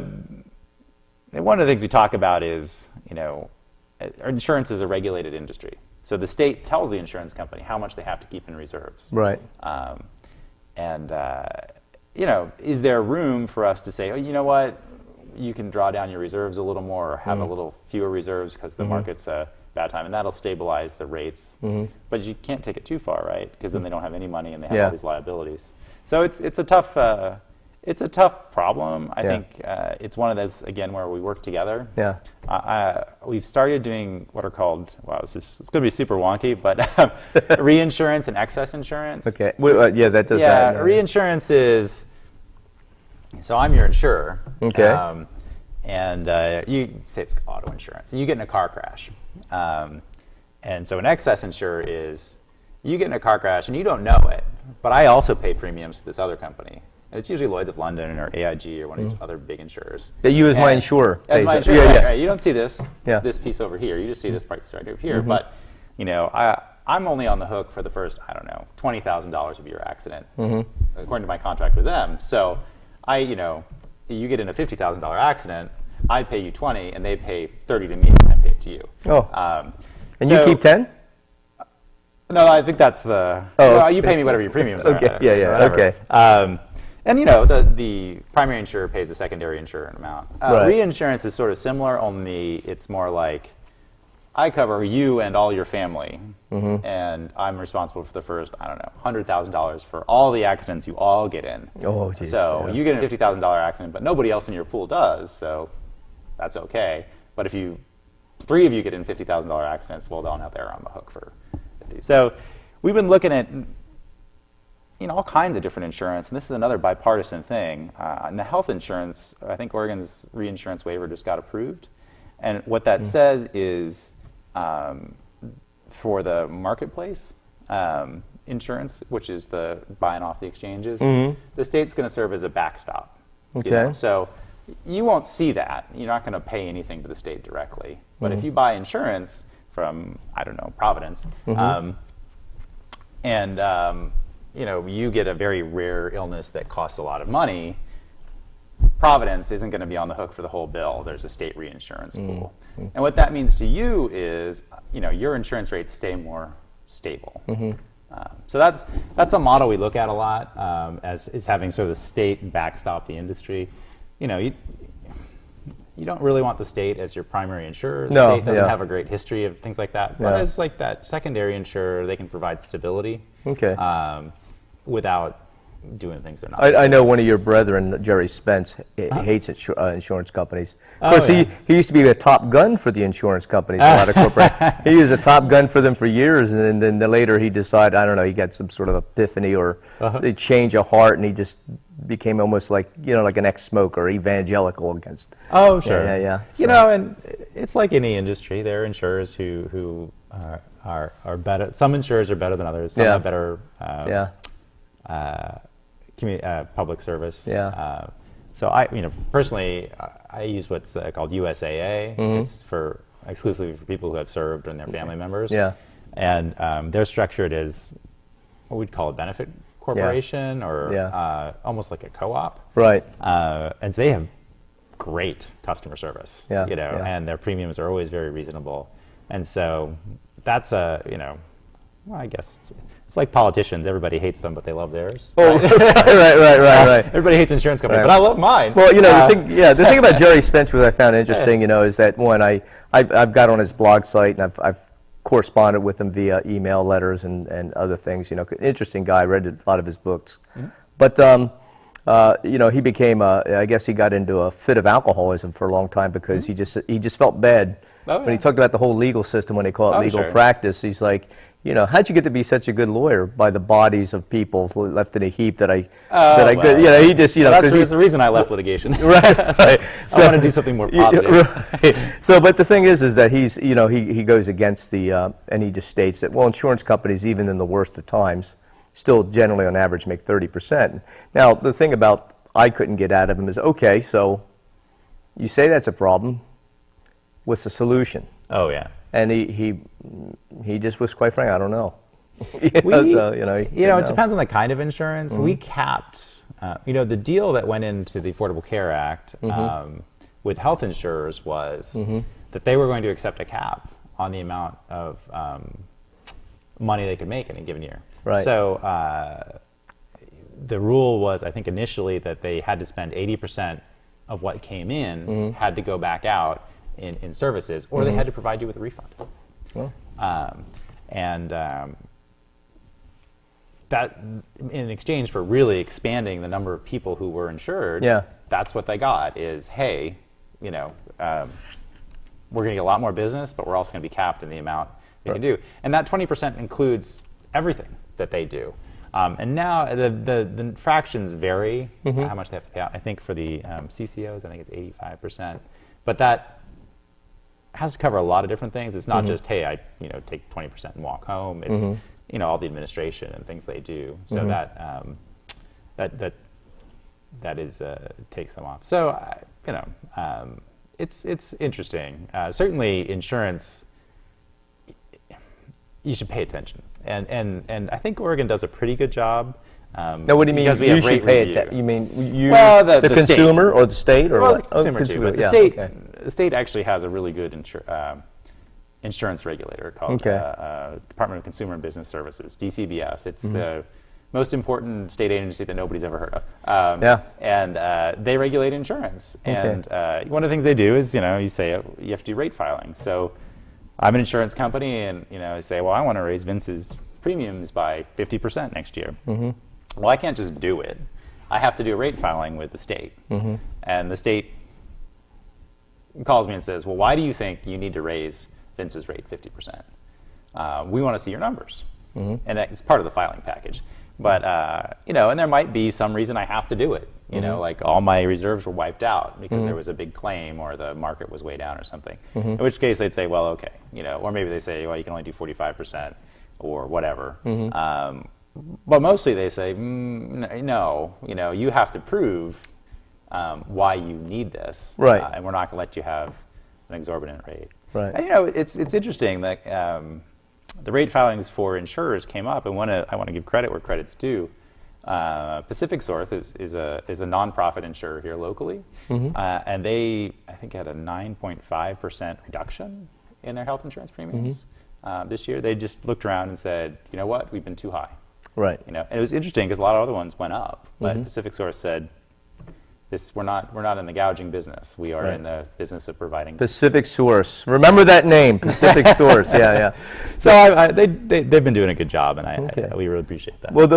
one of the things we talk about is, insurance is a regulated industry. So the state tells the insurance company how much they have to keep in reserves. Right. Is there room for us to say, oh, you know what, you can draw down your reserves a little more or have a little fewer reserves because the market's a bad time, and that'll stabilize the rates. But you can't take it too far, right? Because then they don't have any money and they have all these liabilities. So it's a tough problem. I think it's one of those, again, where we work together. Yeah. We've started doing what are called, it's going to be super wonky, but reinsurance and excess insurance. Okay. Yeah, that does Yeah, that. reinsurance is, so I'm your insurer. Okay. And you say it's auto insurance, and you get in a car crash. And so an excess insurer is, you get in a car crash and you don't know it, but I also pay premiums to this other company. And it's usually Lloyd's of London or AIG or one of these other big insurers. That you as my insurer. As my basically. insurer, Yeah, yeah. right. You don't see this Yeah. this piece over here. You just see this price right over here. But I'm only on the hook for the first, $20,000 of your accident, according to my contract with them. So you get in a $50,000 accident, I pay you 20, and they pay 30 to me, and I pay it to you. Oh. And you so- keep 10? No, I think that's the. Oh, well, you pay me whatever your premiums are. Okay, yeah, whatever. okay. And the primary insurer pays the secondary insurer an amount. Right. Reinsurance is sort of similar, only it's more like I cover you and all your family, and I'm responsible for the first, $100,000 for all the accidents you all get in. Oh, geez. So Yeah. you get in a $50,000 accident, but nobody else in your pool does, so that's okay. But if three of you get in $50,000 accidents, well, then out there on the hook for 50. So we've been looking at all kinds of different insurance, and this is another bipartisan thing. In the health insurance, I think Oregon's reinsurance waiver just got approved, and what that says is for the marketplace insurance, which is the buying off the exchanges, the state's going to serve as a backstop. Okay. So you won't see that. You're not going to pay anything to the state directly. But if you buy insurance from, Providence, you get a very rare illness that costs a lot of money, Providence isn't going to be on the hook for the whole bill. There's a state reinsurance pool. And what that means to you is, your insurance rates stay more stable. So that's a model we look at a lot, as having sort of the state backstop the industry. You don't really want the state as your primary insurer. The No, state doesn't yeah. have a great history of things like that. But Yeah. as like that secondary insurer, they can provide stability Okay. without doing things they're not. I know one of your brethren, Jerry Spence, hates insurance companies. Of Oh, course, yeah. he used to be a top gun for the insurance companies, a lot of corporate. He was a top gun for them for years, and then later he decided, I don't know, he got some sort of epiphany or a change of heart, and he just became almost like, like an ex-smoker, evangelical against. Oh, sure. Yeah. You So- know, and it's like any industry. There are insurers who are better. Some insurers are better than others. Some Yeah. have better Yeah. public service. Yeah. So I, personally, I use what's called USAA. It's for exclusively for people who have served and their family members. Yeah. And they're structured as what we'd call a benefit corporation or almost like a co-op. Right. And so they have great customer service, Yeah, you know, yeah. and their premiums are always very reasonable. And so that's a, you know, well, I guess it's like politicians. Everybody hates them, but they love theirs. Oh, right. Everybody hates insurance companies, Right. but I love mine. Well, you know, the thing about Jerry Spencer that I found interesting, you know, is that one, I've got on his blog site, and I've corresponded with him via email, letters, and other things. You know, interesting guy. Read a lot of his books, but you know, he became I guess he got into a fit of alcoholism for a long time because he just felt bad when he talked about the whole legal system when they call it legal practice. He's like, you know, how'd you get to be such a good lawyer? By the bodies of people left in a heap that I could, you know, he just, you know. That's the reason I left litigation. Right. So, I want to do something more positive. Right. So, but the thing is that he's, you know, he goes against the, and he just states that, well, insurance companies, even in the worst of times, still generally on average make 30%. Now, the thing about I couldn't get out of him is, okay, so you say that's a problem. What's the solution? Oh, yeah. And he just was quite frank, I don't know. It depends on the kind of insurance. We capped, you know, the deal that went into the Affordable Care Act with health insurers was that they were going to accept a cap on the amount of money they could make in a given year. Right. So the rule was, I think initially, that they had to spend 80% of what came in had to go back out in services, or they had to provide you with a refund. Well. That, in exchange for really expanding the number of people who were insured, that's what they got is, hey, you know, we're going to get a lot more business, but we're also going to be capped in the amount they can do. And that 20% includes everything that they do. And now the fractions vary, how much they have to pay out. I think for the CCOs, I think it's 85%. But that has to cover a lot of different things. It's not just, hey, I take 20% and walk home. It's you know, all the administration and things they do. So that is takes them off. So you know, it's interesting. Certainly, insurance, you should pay attention. And I think Oregon does a pretty good job. Now, what do you mean? Because we have rate review. You mean you, the consumer state. or the state, or well, what? the consumer too. But the state actually has a really good insurance regulator called Department of Consumer and Business Services, DCBS. It's the most important state agency that nobody's ever heard of. And they regulate insurance. And one of the things they do is, you say you have to do rate filing. So I'm an insurance company, and I say, well, I want to raise Vince's premiums by 50% next year. Well, I can't just do it. I have to do a rate filing with the state. And the state calls me and says, well, why do you think you need to raise Vince's rate 50%? We want to see your numbers. And it's part of the filing package. But, and there might be some reason I have to do it. Like all my reserves were wiped out because there was a big claim or the market was way down or something. In which case they'd say, well, okay. Or maybe they say, well, you can only do 45% or whatever. But mostly they say, no, you have to prove why you need this. Right. And we're not going to let you have an exorbitant rate. Right. And, it's interesting that the rate filings for insurers came up, and I want to give credit where credit's due. Pacific Source is a nonprofit insurer here locally, and they, I think, had a 9.5% reduction in their health insurance premiums this year. They just looked around and said, you know what, we've been too high. Right. And it was interesting because a lot of other ones went up, but Pacific Source said, we're not in the gouging business. We are in the business of providing. Pacific Source. Remember that name, Pacific Source. Yeah. So they've been doing a good job, and we really appreciate that. Well,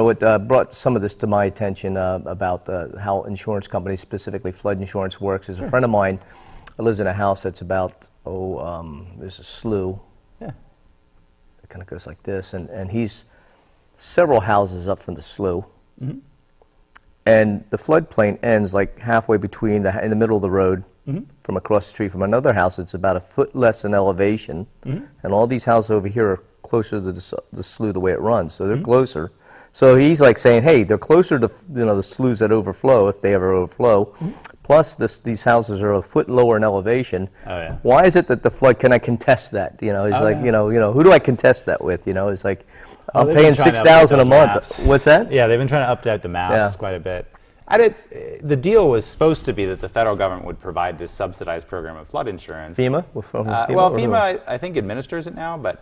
what brought some of this to my attention about how insurance companies, specifically flood insurance, works is a friend of mine lives in a house that's about there's a slough. Yeah. It kind of goes like this, and he's several houses up from the slough. And the floodplain ends like halfway between in the middle of the road from across the street from another house. It's about a foot less in elevation. And all these houses over here are closer to the slough the way it runs. So they're closer. So he's like saying, hey, they're closer to the sloughs that overflow, if they ever overflow. Plus, these houses are a foot lower in elevation. Oh, yeah. Why is it that the flood? Can I contest that? He's like, yeah. who do I contest that with? It's like, Well, I'm paying $6,000 a month. maps. What's that? Yeah, they've been trying to update the maps quite a bit. The deal was supposed to be that the federal government would provide this subsidized program of flood insurance. FEMA? From FEMA? Well, FEMA, I think, administers it now, but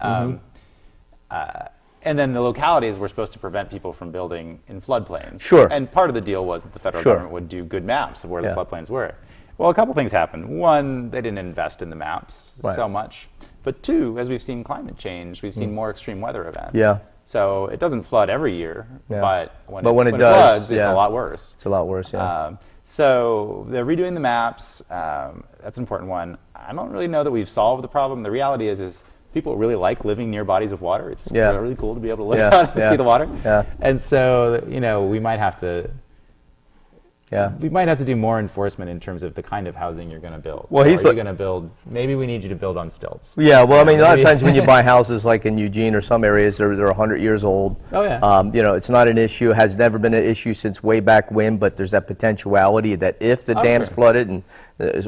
and then the localities were supposed to prevent people from building in floodplains. Sure. And part of the deal was that the federal government would do good maps of where the floodplains were. Well, a couple things happened. One, they didn't invest in the maps so much. But two, as we've seen climate change, we've seen more extreme weather events. Yeah. So it doesn't flood every year, but when it does, floods, it's a lot worse. It's a lot worse, yeah. So they're redoing the maps. That's an important one. I don't really know that we've solved the problem. The reality is people really like living near bodies of water. It's really cool to be able to live out and see the water. Yeah. And so, we might have to do more enforcement in terms of the kind of housing you're going to build. Well, he's going to build. Maybe we need you to build on stilts. Yeah, well, I mean, a lot of times when you buy houses like in Eugene or some areas, they're 100 years old. Oh yeah. It's not an issue. Has never been an issue since way back when. But there's that potentiality that if the dam's flooded and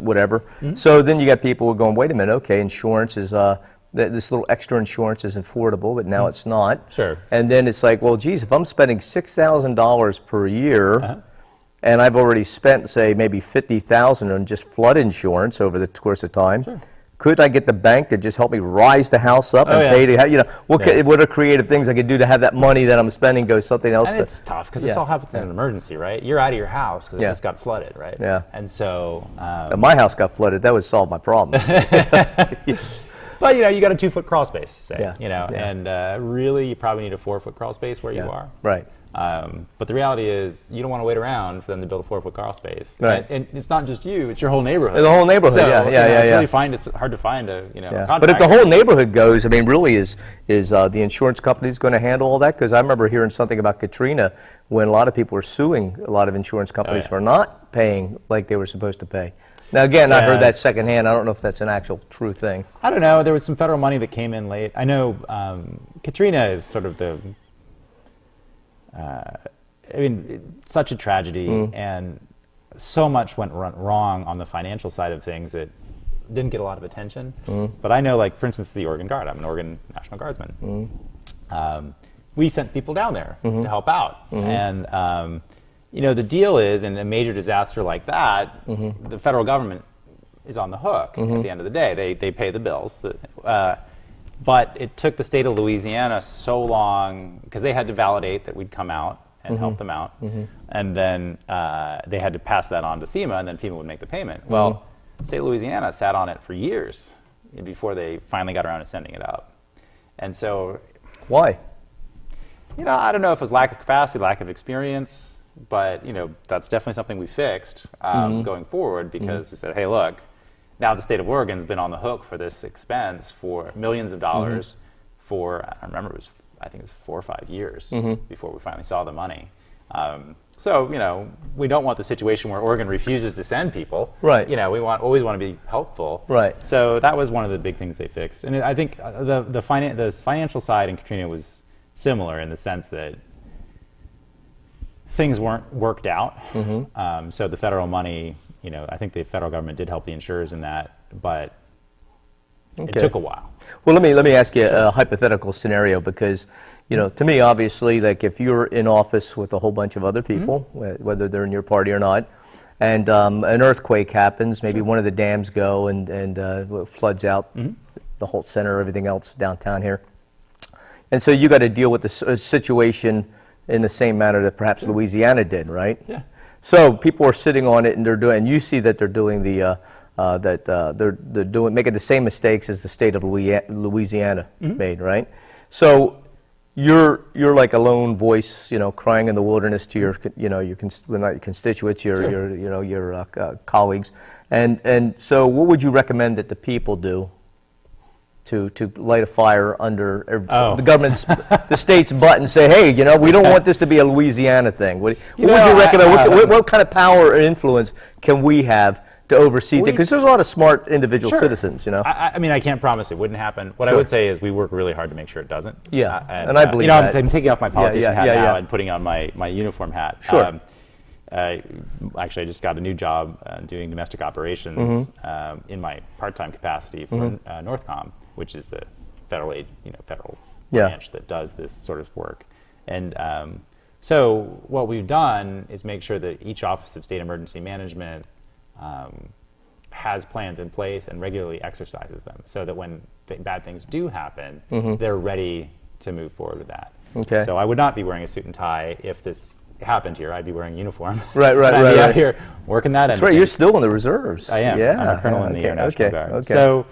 whatever, so then you got people who are going, wait a minute, okay, insurance is this little extra insurance is affordable, but now it's not. Sure. And then it's like, well, geez, if I'm spending $6,000 per year. And I've already spent, say, maybe $50,000 on just flood insurance over the course of time. Sure. Could I get the bank to just help me rise the house up and pay to, what are creative things I could do to have that money that I'm spending go something else? And it's tough because this all happens in an emergency, right? You're out of your house because it just got flooded, right? Yeah. And so my house got flooded. That would solve my problems. But you got a 2-foot crawl space, say, and really you probably need a 4-foot crawl space where you are. Right. But the reality is, you don't want to wait around for them to build a 4-foot crawl space. Right. And it's not just you; it's your whole neighborhood. The whole neighborhood. So, It's really it's hard to find a contractor. But if the whole neighborhood goes, I mean, really, is the insurance companies going to handle all that? Because I remember hearing something about Katrina when a lot of people were suing a lot of insurance companies for not paying like they were supposed to pay. Now, again, I heard that secondhand. I don't know if that's an actual true thing. I don't know. There was some federal money that came in late. I know Katrina is sort of the. Such a tragedy, and so much went wrong on the financial side of things that didn't get a lot of attention. But I know, like, for instance, the Oregon Guard. I'm an Oregon National Guardsman. We sent people down there to help out. And, the deal is, in a major disaster like that, the federal government is on the hook at the end of the day. They pay the bills. But it took the state of Louisiana so long, because they had to validate that we'd come out and help them out. And then they had to pass that on to FEMA, and then FEMA would make the payment. Well, the state of Louisiana sat on it for years before they finally got around to sending it up. And so... Why? I don't know if it was lack of capacity, lack of experience, but, that's definitely something we fixed going forward, because we said, hey, look, now the state of Oregon's been on the hook for this expense for millions of dollars for, I remember I think it was 4 or 5 years before we finally saw the money. So, we don't want the situation where Oregon refuses to send people. Right. We always want to be helpful. Right. So that was one of the big things they fixed. And I think the financial side in Katrina was similar in the sense that things weren't worked out. So the federal money, I think the federal government did help the insurers in that, but it took a while. Well, let me ask you a hypothetical scenario, because, to me, obviously, like, if you're in office with a whole bunch of other people, whether they're in your party or not, and an earthquake happens, maybe one of the dams go and floods out the whole center, everything else downtown here, and so you got to deal with the situation in the same manner that perhaps Louisiana did, right? Yeah. So people are sitting on it, and they're doing. And you see that they're doing they're making the same mistakes as the state of Louisiana made, right? So you're like a lone voice, crying in the wilderness to your your constituents, your colleagues, and so what would you recommend that the people do to light a fire under the government's, the state's butt, and say, hey, we don't want this to be a Louisiana thing? What would you recommend? What kind of power or influence can we have to oversee things? Because there's a lot of smart individual citizens, you know. I mean, I can't promise it wouldn't happen. What I would say is we work really hard to make sure it doesn't. Yeah, and I believe that. I'm taking off my politician hat now and putting on my uniform hat. Sure. Actually, I just got a new job doing domestic operations in my part-time capacity for Northcom, which is the federal branch that does this sort of work. And so what we've done is make sure that each Office of State Emergency Management has plans in place and regularly exercises them, so that when bad things do happen, they're ready to move forward with that. Okay. So I would not be wearing a suit and tie if this happened here. I'd be wearing a uniform. Right. I'd be out here working that. That's right. You're still in the reserves. I am. Yeah. I'm a colonel in the Air National Guard. Okay. So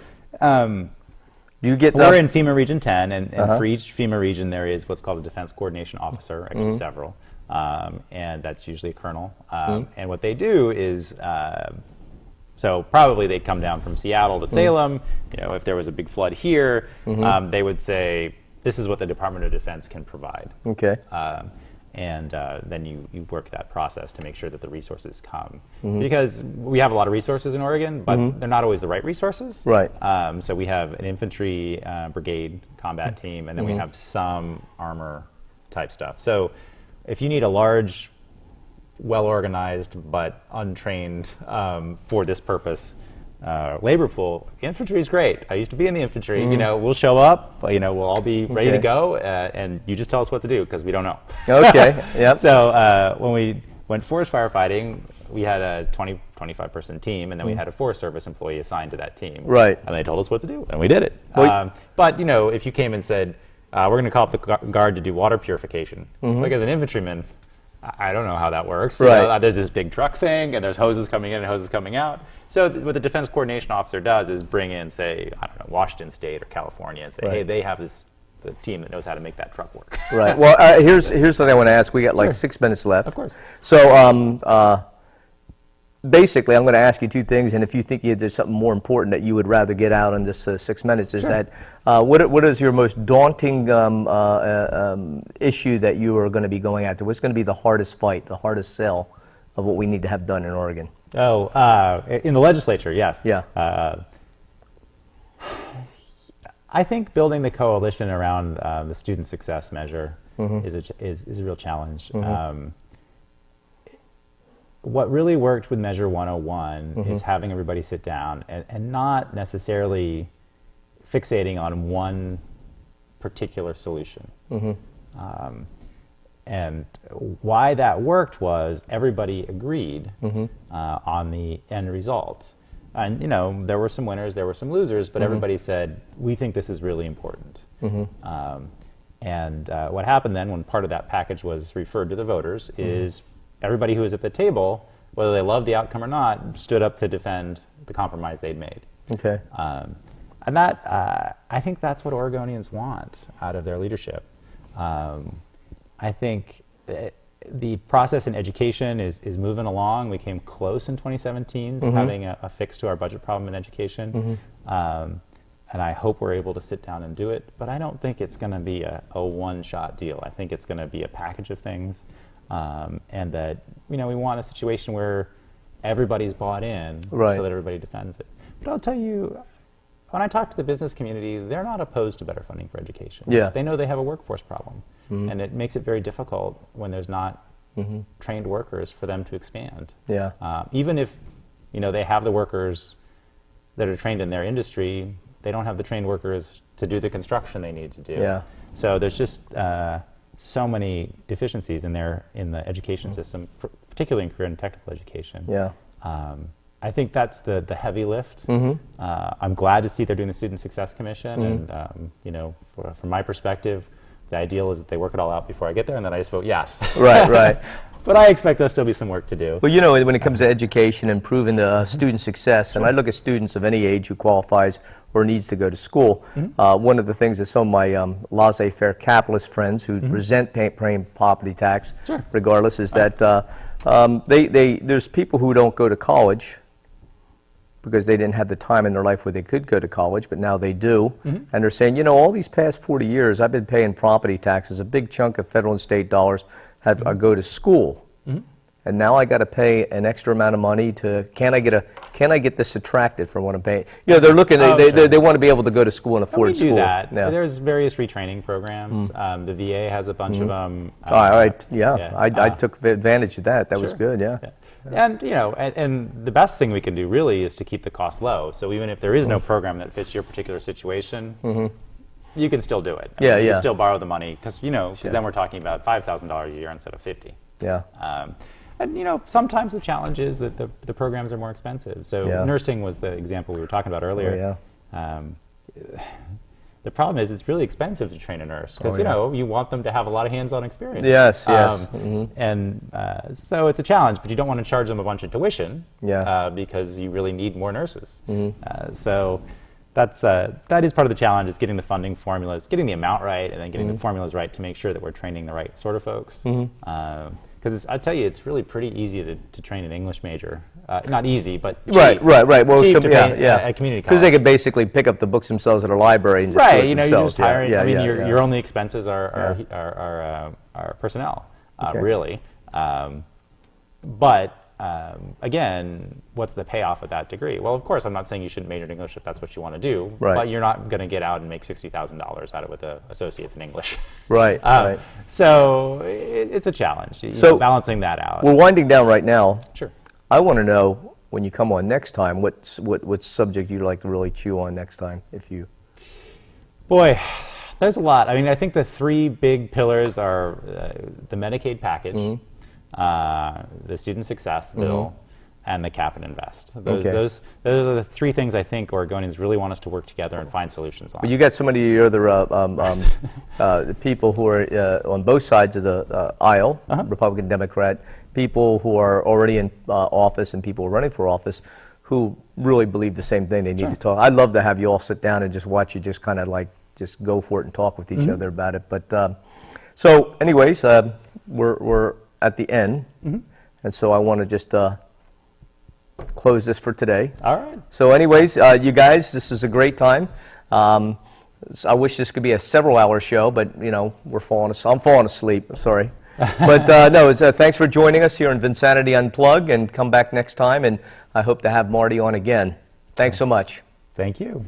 do you get we're in FEMA Region 10, and for each FEMA region there is what's called a Defense Coordination Officer, actually several, and that's usually a colonel. And what they do is, so probably they'd come down from Seattle to Salem. You know, if there was a big flood here, they would say, this is what the Department of Defense can provide. Okay. And then you work that process to make sure that the resources come. Because we have a lot of resources in Oregon, but they're not always the right resources. Right. So we have an infantry brigade combat team, and then we have some armor type stuff. So if you need a large, well-organized but untrained for this purpose labor pool, infantry is great. I used to be in the infantry. You know, we'll show up. You know, we'll all be ready to go, and you just tell us what to do because we don't know. Okay. Yep. So when we went forest firefighting, we had a 25 person team, and then we had a Forest Service employee assigned to that team. Right. And they told us what to do, and we did it. But you know, if you came and said, we're going to call up the guard to do water purification, like as an infantryman, I don't know how that works. Right. You know, there's this big truck thing, and there's hoses coming in and hoses coming out. So what the Defense Coordination Officer does is bring in, say, I don't know, Washington State or California, and say, hey, they have the team that knows how to make that truck work. Right. Well, here's something I want to ask. We got like 6 minutes left. Of course. So basically, I'm going to ask you two things, and if you think there's something more important that you would rather get out in this 6 minutes, is that what is your most daunting issue that you are going to be going after? What's going to be the hardest fight, the hardest sell of what we need to have done in Oregon? Oh, in the legislature, yes. Yeah. I think building the coalition around the student success measure is a real challenge. What really worked with Measure 101 is having everybody sit down and not necessarily fixating on one particular solution. And why that worked was everybody agreed on the end result. And, you know, there were some winners, there were some losers, but everybody said, we think this is really important. And what happened then when part of that package was referred to the voters is everybody who was at the table, whether they loved the outcome or not, stood up to defend the compromise they'd made. Okay. And that, I think that's what Oregonians want out of their leadership. I think the process in education is moving along. We came close in 2017 to having a fix to our budget problem in education. And I hope we're able to sit down and do it. But I don't think it's going to be a one-shot deal. I think it's going to be a package of things. And that, you know, we want a situation where everybody's bought in so that everybody defends it. But I'll tell you, when I talk to the business community, they're not opposed to better funding for education. Yeah. They know they have a workforce problem. And it makes it very difficult when there's not trained workers for them to expand. Yeah. Even if, you know, they have the workers that are trained in their industry, they don't have the trained workers to do the construction they need to do. Yeah. So there's just so many deficiencies in the education system, particularly in career and technical education. Yeah. I think that's the heavy lift. I'm glad to see they're doing the Student Success Commission, and you know, from my perspective, the ideal is that they work it all out before I get there, and then I just vote yes. Right. But I expect there'll still be some work to do. Well, you know, when it comes to education and improving the student success, and I look at students of any age who qualifies or needs to go to school, one of the things that some of my laissez-faire capitalist friends who resent paying property tax, regardless, is that there's people who don't go to college because they didn't have the time in their life where they could go to college, but now they do. And they're saying, you know, all these past 40 years, I've been paying property taxes. A big chunk of federal and state dollars go to school. And and now I got to pay an extra amount of money to, can I get this subtracted from what I'm paying? You know, they're looking, they want to be able to go to school and afford school. We do that. Yeah. There's various retraining programs. The VA has a bunch of them. All right, yeah. I took advantage of that. That was good, yeah. And you know, and the best thing we can do really is to keep the cost low. So even if there is no program that fits your particular situation, you can still do it. You can still borrow the money because then we're talking about $5,000 a year instead of 50. Yeah. And sometimes the challenge is that the programs are more expensive. So nursing was the example we were talking about earlier. The problem is it's really expensive to train a nurse because you want them to have a lot of hands-on experience. Yes, yes. And so it's a challenge, but you don't want to charge them a bunch of tuition because you really need more nurses. So that is part of the challenge, is getting the funding formulas, getting the amount right, and then getting the formulas right to make sure that we're training the right sort of folks. Because I tell you, it's really pretty easy to train an English major. Not easy, but cheap. Right. Well, cheap to pay at community college. Because they could basically pick up the books themselves at a library and just do it themselves. You just hire. Your only expenses are personnel, really. But again, what's the payoff of that degree? Well, of course, I'm not saying you shouldn't major in English if that's what you want to do, but you're not going to get out and make $60,000 out of it with an associate's in English. Right. So it's a challenge, balancing that out. We're winding down right now. Sure. I want to know, when you come on next time, what subject you'd like to really chew on next time, if you... Boy, there's a lot. I mean, I think the three big pillars are the Medicaid package, the Student Success Bill, and the Cap and Invest. Those are the three things I think Oregonians really want us to work together and find solutions on. Well, you got some of the other people who are on both sides of the aisle, Republican, Democrat, people who are already in office and people who are running for office who really believe the same thing. They need to talk. I'd love to have you all sit down and just watch you just kind of like just go for it and talk with each other about it. But so anyways, we're at the end, and so I want to just close this for today. All right. So anyways, you guys, this is a great time. I wish this could be a several-hour show, but I'm falling asleep. Sorry. But no, thanks for joining us here in Vinsanity Unplugged, and come back next time, and I hope to have Marty on again. Thanks so much. Thank you.